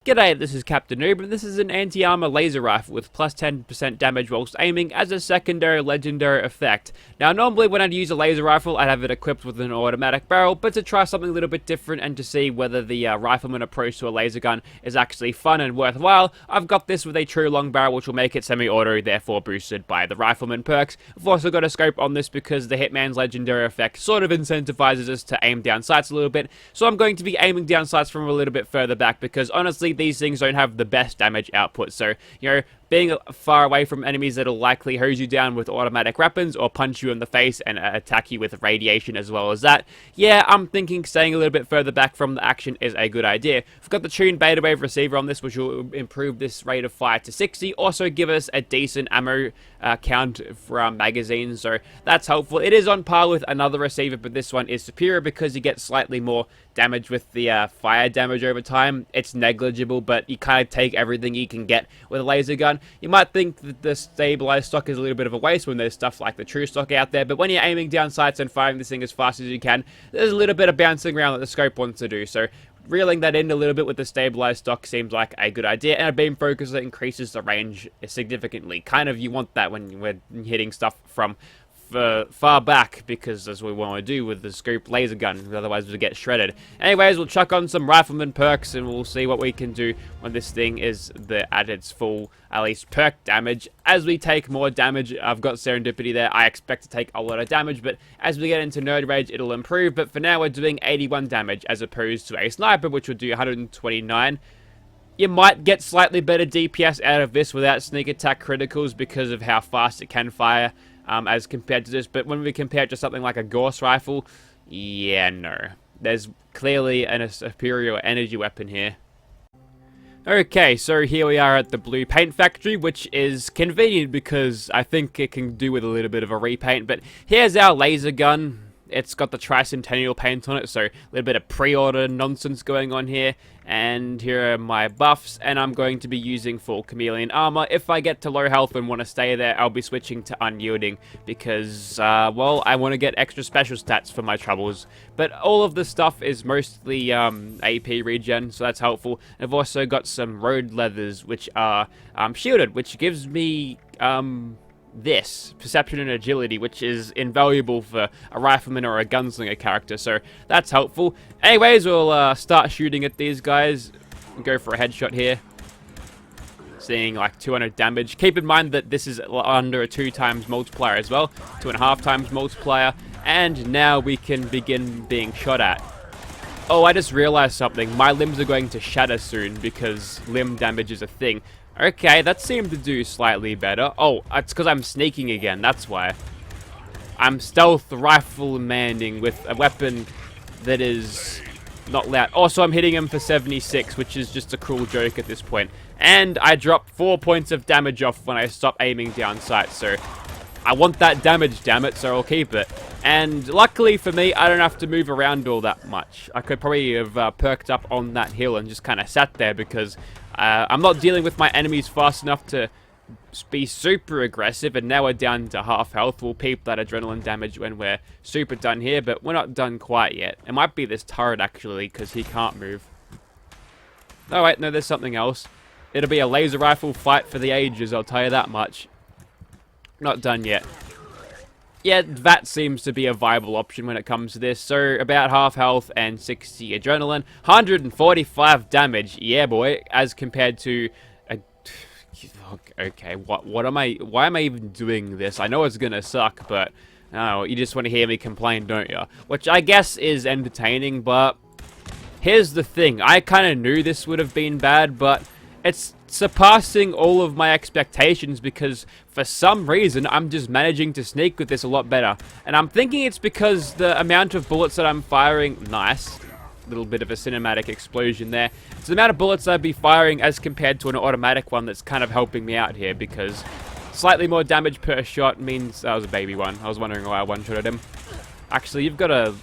G'day, this is Captainoob, and this is an anti-armor laser rifle with plus 10% damage whilst aiming as a secondary legendary effect. Now, normally when I'd use a laser rifle, I'd have it equipped with an automatic barrel, but to try something a little bit different and to see whether the rifleman approach to a laser gun is actually fun and worthwhile, I've got this with a true long barrel, which will make it semi-auto, therefore boosted by the rifleman perks. I've also got a scope on this because the Hitman's legendary effect sort of incentivizes us to aim down sights a little bit, so I'm going to be aiming down sights from a little bit further back because honestly, these things don't have the best damage output, so, being far away from enemies that'll likely hose you down with automatic weapons or punch you in the face and attack you with radiation as well as that, yeah, I'm thinking staying a little bit further back from the action is a good idea. We've got the tuned beta wave receiver on this, which will improve this rate of fire to 60, also give us a decent ammo count for our magazines, so that's helpful. It is on par with another receiver, but this one is superior because you get slightly more damage with the fire damage over time. It's negligible, but you kind of take everything you can get with a laser gun. You might think that the stabilized stock is a little bit of a waste when there's stuff like the true stock out there, but when you're aiming down sights and firing this thing as fast as you can, there's a little bit of bouncing around that the scope wants to do, so reeling that in a little bit with the stabilized stock seems like a good idea, and a beam focuser increases the range significantly. Kind of you want that when we're hitting stuff from far back, because that's what we want to do with the scope laser gun, otherwise we'll get shredded. Anyways, we'll chuck on some rifleman perks and we'll see what we can do when this thing is at its full, at least, perk damage. As we take more damage, I've got serendipity there, I expect to take a lot of damage, but as we get into nerd rage it'll improve. But for now we're doing 81 damage as opposed to a sniper, which would do 129. You might get slightly better DPS out of this without sneak attack criticals because of how fast it can fire, as compared to this, but when we compare it to something like a Gauss rifle, yeah, no. There's clearly a superior energy weapon here. Okay, so here we are at the blue paint factory, which is convenient because I think it can do with a little bit of a repaint, but here's our laser gun. It's got the Tricentennial paint on it, so a little bit of pre-order nonsense going on here. And here are my buffs, and I'm going to be using full chameleon armor. If I get to low health and want to stay there, I'll be switching to unyielding because, well, I want to get extra special stats for my troubles. But all of the stuff is mostly AP regen, so that's helpful. I've also got some road leathers, which are shielded, which gives me this perception and agility, which is invaluable for a rifleman or a gunslinger character, so that's helpful. Anyways, we'll start shooting at these guys. Go for a headshot here, seeing like 200 damage. Keep in mind that this is under a 2 times multiplier as well, 2.5 times multiplier, and now we can begin being shot at. Oh, I just realized something. My limbs are going to shatter soon because limb damage is a thing. Okay, that seemed to do slightly better. Oh, it's because I'm sneaking again, that's why. I'm stealth rifle-manning with a weapon that is not loud. Also, I'm hitting him for 76, which is just a cruel joke at this point. And I dropped 4 points of damage off when I stopped aiming down sight, so I want that damage, damn it, so I'll keep it. And luckily for me, I don't have to move around all that much. I could probably have perked up on that hill and just kind of sat there because I'm not dealing with my enemies fast enough to be super aggressive, and now we're down to half health. We'll peep that adrenaline damage when we're super done here, but we're not done quite yet. It might be this turret, actually, because he can't move. Oh, wait, no, there's something else. It'll be a laser rifle fight for the ages, I'll tell you that much. Not done yet. Yeah, that seems to be a viable option when it comes to this. So, about half health and 60 adrenaline. 145 damage, yeah boy, as compared to okay, why am I even doing this? I know it's gonna suck, but no, you just want to hear me complain, don't you? Which I guess is entertaining, but here's the thing. I kind of knew this would have been bad, but it's surpassing all of my expectations because for some reason I'm just managing to sneak with this a lot better. And I'm thinking it's because the amount of bullets that I'm firing, nice, little bit of a cinematic explosion there. It's the amount of bullets I'd be firing as compared to an automatic one that's kind of helping me out here because slightly more damage per shot means that was a baby one. I was wondering why I one-shotted him. Actually, you've got a,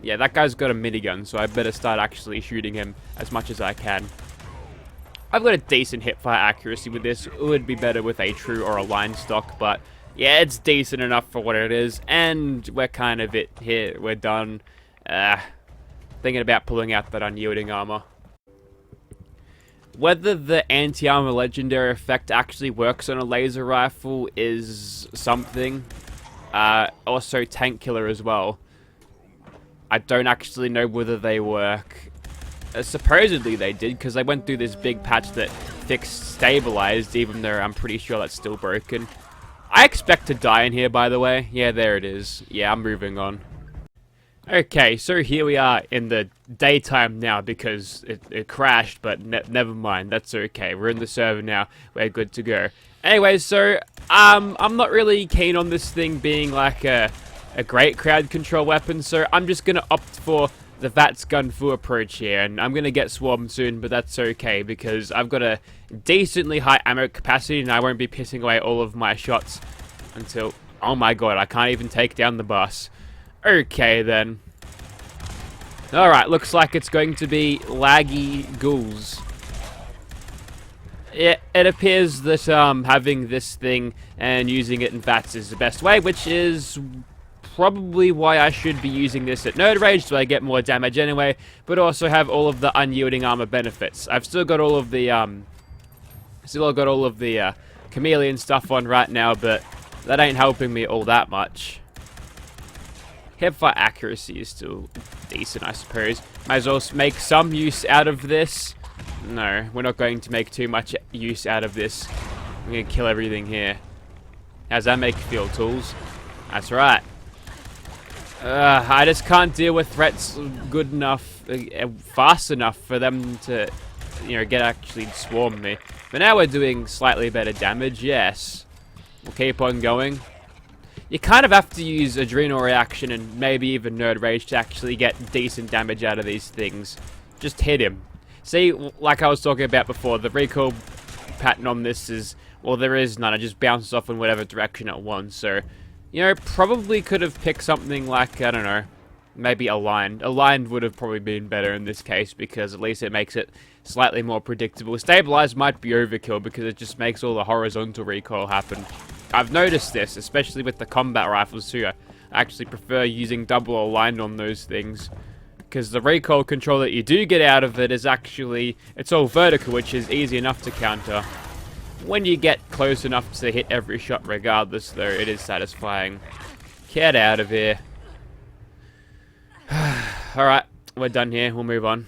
yeah, that guy's got a minigun, so I better start actually shooting him as much as I can. I've got a decent hipfire accuracy with this. It would be better with a true or a line stock, but yeah, it's decent enough for what it is, and we're kind of here. We're done. Thinking about pulling out that unyielding armor. Whether the anti-armor legendary effect actually works on a laser rifle is something. Also tank killer as well. I don't actually know whether they work. Supposedly they did, because they went through this big patch that fixed stabilized, even though I'm pretty sure that's still broken. I expect to die in here, by the way. Yeah, there it is. Yeah, I'm moving on. Okay, so here we are in the daytime now because it crashed, but never mind. That's okay. We're in the server now. We're good to go. Anyway, so I'm not really keen on this thing being like a great crowd control weapon, so I'm just gonna opt for the VATS gun fu approach here, and I'm gonna get swarmed soon, but that's okay because I've got a decently high ammo capacity and I won't be pissing away all of my shots until... Oh my god, I can't even take down the bus. Okay then. Alright, looks like it's going to be laggy ghouls. It appears that having this thing and using it in VATS is the best way, which is probably why I should be using this at Nerd Rage, so I get more damage anyway, but also have all of the unyielding armor benefits. I've still got all of the chameleon stuff on right now, but that ain't helping me all that much. Hipfire accuracy is still decent, I suppose. Might as well make some use out of this. No, we're not going to make too much use out of this. I'm going to kill everything here. How's that make you feel, Tools? That's right. I just can't deal with threats good enough, fast enough for them to, get actually swarm me. But now we're doing slightly better damage, yes. We'll keep on going. You kind of have to use Adrenal Reaction and maybe even Nerd Rage to actually get decent damage out of these things. Just hit him. See, like I was talking about before, the recoil pattern on this is, well, there is none. It just bounces off in whatever direction it wants. So, probably could have picked something like, I don't know, maybe Aligned. Aligned would have probably been better in this case because at least it makes it slightly more predictable. Stabilized might be overkill because it just makes all the horizontal recoil happen. I've noticed this, especially with the combat rifles too. I actually prefer using double aligned on those things, because the recoil control that you do get out of it is actually, it's all vertical, which is easy enough to counter. When you get close enough to hit every shot regardless, though, it is satisfying. Get out of here. Alright, we're done here, we'll move on.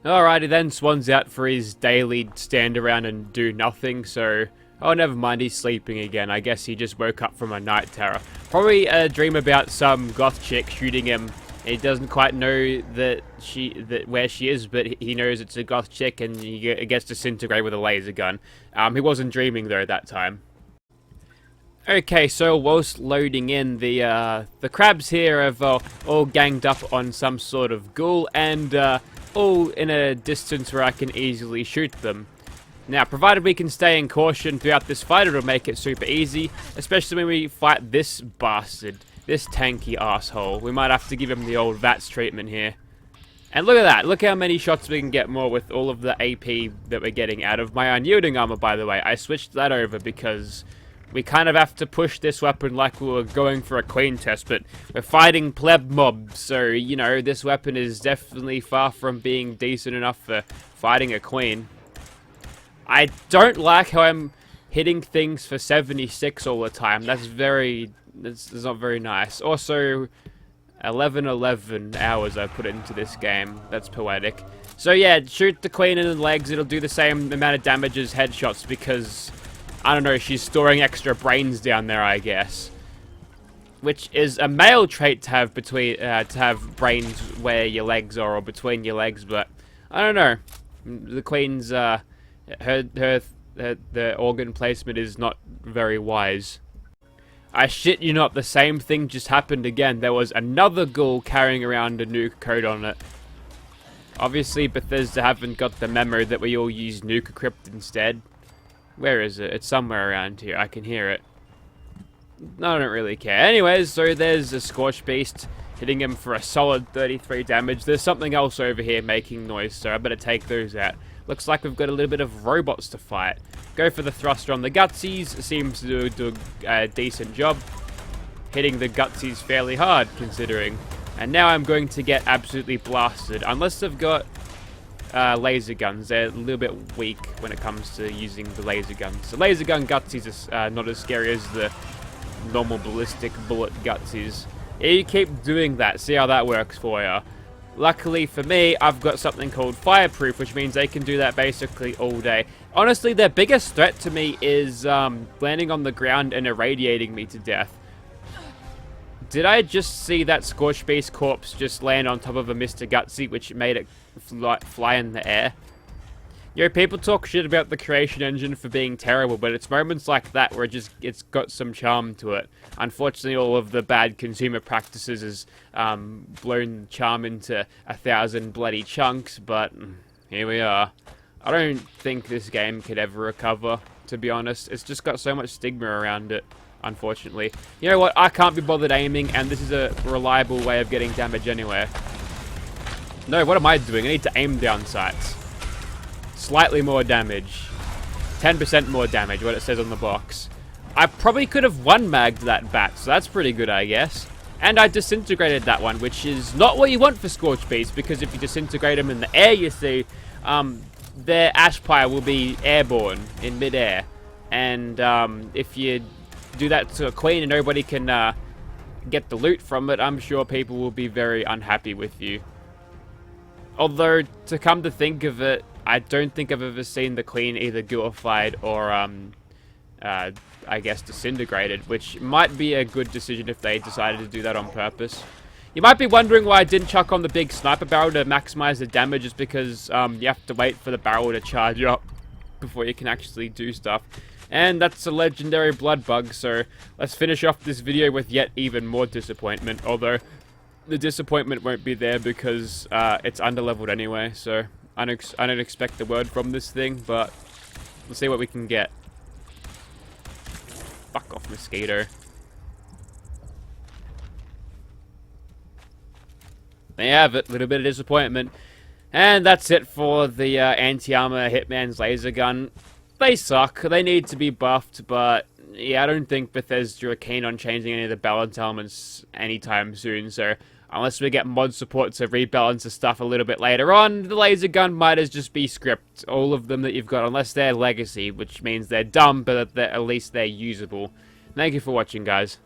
Alrighty then, Swan's out for his daily stand around and do nothing, so... Oh, never mind, he's sleeping again. I guess he just woke up from a night terror. Probably a dream about some goth chick shooting him. He doesn't quite know where she is, but he knows it's a goth chick and he gets disintegrated with a laser gun. He wasn't dreaming, though, that time. Okay, so whilst loading in, the crabs here have all ganged up on some sort of ghoul and all in a distance where I can easily shoot them. Now, provided we can stay in caution throughout this fight, it'll make it super easy, especially when we fight this bastard, this tanky asshole. We might have to give him the old VATS treatment here. And look at that, look how many shots we can get more with all of the AP that we're getting out of my unyielding armor, by the way. I switched that over because we kind of have to push this weapon like we were going for a queen test, but we're fighting pleb mobs, so, this weapon is definitely far from being decent enough for fighting a queen. I don't like how I'm hitting things for 76 all the time. That's not very nice. Also, 11 hours I put into this game. That's poetic. So yeah, shoot the queen in the legs. It'll do the same amount of damage as headshots because, I don't know, she's storing extra brains down there, I guess. Which is a male trait to have to have brains where your legs are or between your legs, but I don't know. The queen's the organ placement is not very wise. I shit you not, the same thing just happened again. There was another ghoul carrying around a nuke code on it. Obviously Bethesda haven't got the memo that we all use nuke crypt instead. Where is it? It's somewhere around here. I can hear it. I don't really care. Anyways, so there's a Scorch Beast hitting him for a solid 33 damage. There's something else over here making noise, so I better take those out. Looks like we've got a little bit of robots to fight. Go for the thruster on the gutsies. Seems to do a decent job. Hitting the gutsies fairly hard, considering. And now I'm going to get absolutely blasted. Unless they've got laser guns. They're a little bit weak when it comes to using the laser guns. The laser gun gutsies are not as scary as the normal ballistic bullet gutsies. Yeah, you keep doing that. See how that works for you. Luckily for me, I've got something called fireproof, which means they can do that basically all day. Honestly, their biggest threat to me is landing on the ground and irradiating me to death. Did I just see that Scorched Beast corpse just land on top of a Mr. Gutsy, which made it fly in the air? You know, people talk shit about the creation engine for being terrible, but it's moments like that where it's got some charm to it. Unfortunately, all of the bad consumer practices has blown the charm into 1,000 bloody chunks, but here we are. I don't think this game could ever recover, to be honest. It's just got so much stigma around it, unfortunately. You know what? I can't be bothered aiming, and this is a reliable way of getting damage anyway. No, what am I doing? I need to aim down sights. Slightly more damage. 10% more damage, what it says on the box. I probably could have one-magged that bat, so that's pretty good, I guess. And I disintegrated that one, which is not what you want for Scorched Beasts, because if you disintegrate them in the air, you see, their ash pile will be airborne in mid-air. And if you do that to a queen and nobody can get the loot from it, I'm sure people will be very unhappy with you. Although, to come to think of it, I don't think I've ever seen the queen either guillified or, I guess, disintegrated, which might be a good decision if they decided to do that on purpose. You might be wondering why I didn't chuck on the big sniper barrel to maximize the damage, is because you have to wait for the barrel to charge up before you can actually do stuff. And that's a legendary blood bug, so let's finish off this video with yet even more disappointment, although the disappointment won't be there because it's underleveled anyway, so I don't expect the word from this thing, but we'll see what we can get. Fuck off, mosquito. There you have it, a little bit of disappointment. And that's it for the anti-armor Hitman's laser gun. They suck, they need to be buffed, but yeah, I don't think Bethesda are keen on changing any of the balance elements anytime soon, so unless we get mod support to rebalance the stuff a little bit later on, the laser gun might as just be script. All of them that you've got, unless they're legacy, which means they're dumb, but at least they're usable. Thank you for watching, guys.